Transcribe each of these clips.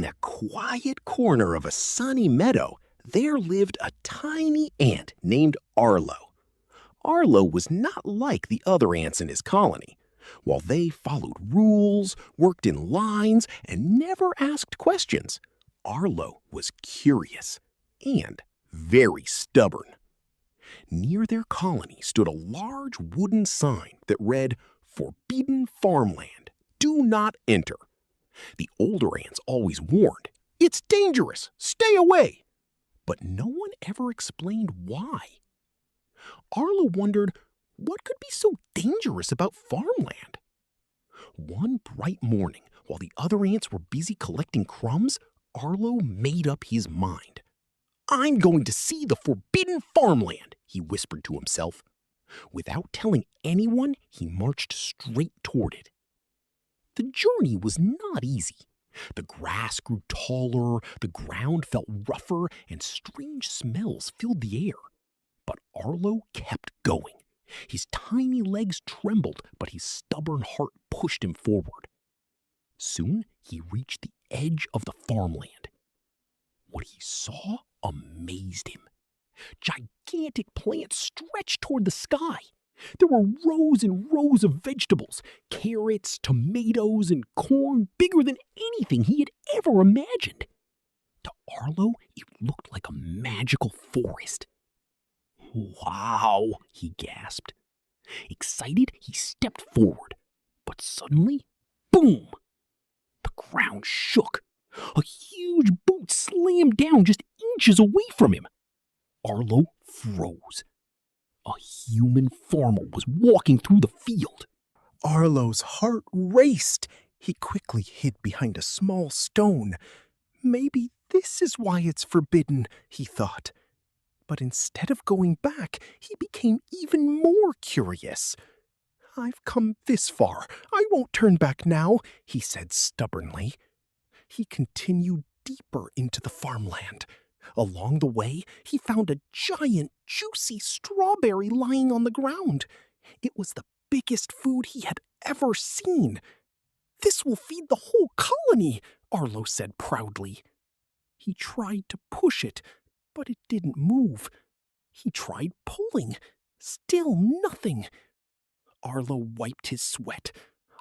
In a quiet corner of a sunny meadow, there lived a tiny ant named Arlo. Arlo was not like the other ants in his colony. While they followed rules, worked in lines, and never asked questions, Arlo was curious and very stubborn. Near their colony stood a large wooden sign that read, "Forbidden Farmland. Do not enter." The older ants always warned, "It's dangerous. Stay away." But no one ever explained why. Arlo wondered, what could be so dangerous about farmland? One bright morning, while the other ants were busy collecting crumbs, Arlo made up his mind. "I'm going to see the forbidden farmland," he whispered to himself. Without telling anyone, he marched straight toward it. The journey was not easy. The grass grew taller, the ground felt rougher, and strange smells filled the air. But Arlo kept going. His tiny legs trembled, but his stubborn heart pushed him forward. Soon he reached the edge of the farmland. What he saw amazed him. Gigantic plants stretched toward the sky. There were rows and rows of vegetables, carrots, tomatoes, and corn bigger than anything he had ever imagined. To Arlo, it looked like a magical forest. "Wow," he gasped. Excited, he stepped forward. But suddenly, boom! The ground shook. A huge boot slammed down just inches away from him. Arlo froze. A human farmer was walking through the field. Arlo's heart raced. He quickly hid behind a small stone. Maybe this is why it's forbidden, he thought. But instead of going back, he became even more curious. "I've come this far. I won't turn back now," he said stubbornly. He continued deeper into the farmland. Along the way, he found a giant, juicy strawberry lying on the ground. It was the biggest food he had ever seen. "This will feed the whole colony," Arlo said proudly. He tried to push it, but it didn't move. He tried pulling. Still nothing. Arlo wiped his sweat.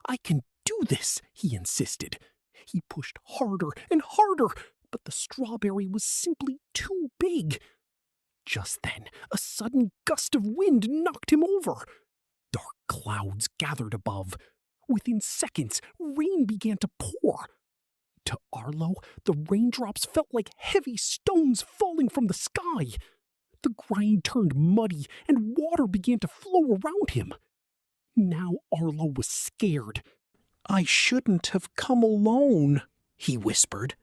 "I can do this," he insisted. He pushed harder and harder, but the strawberry was simply too big. Just then, a sudden gust of wind knocked him over. Dark clouds gathered above. Within seconds, rain began to pour. To Arlo, the raindrops felt like heavy stones falling from the sky. The ground turned muddy, and water began to flow around him. Now Arlo was scared. "I shouldn't have come alone," he whispered.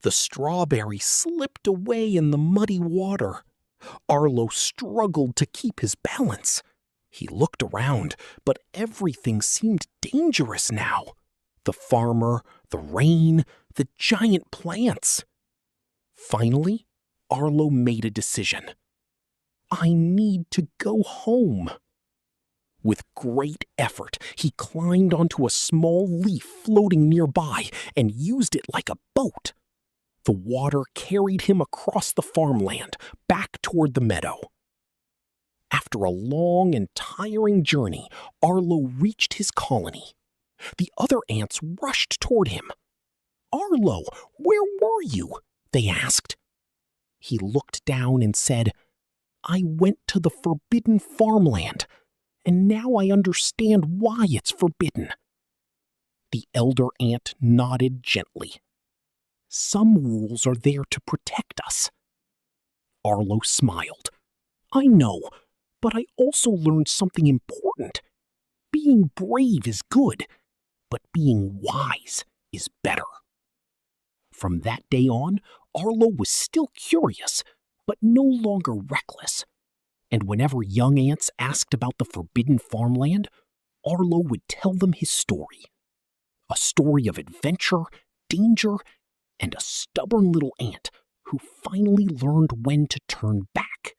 The strawberry slipped away in the muddy water. Arlo struggled to keep his balance. He looked around, but everything seemed dangerous now. The farmer, the rain, the giant plants. Finally, Arlo made a decision. "I need to go home." With great effort, he climbed onto a small leaf floating nearby and used it like a boat. The water carried him across the farmland, back toward the meadow. After a long and tiring journey, Arlo reached his colony. The other ants rushed toward him. "Arlo, where were you?" they asked. He looked down and said, "I went to the forbidden farmland, and now I understand why it's forbidden." The elder ant nodded gently. "Some rules are there to protect us." Arlo smiled. "I know, but I also learned something important. Being brave is good, but being wise is better." From that day on, Arlo was still curious, but no longer reckless. And whenever young ants asked about the forbidden farmland, Arlo would tell them his story. A story of adventure, danger, and a stubborn little ant who finally learned when to turn back.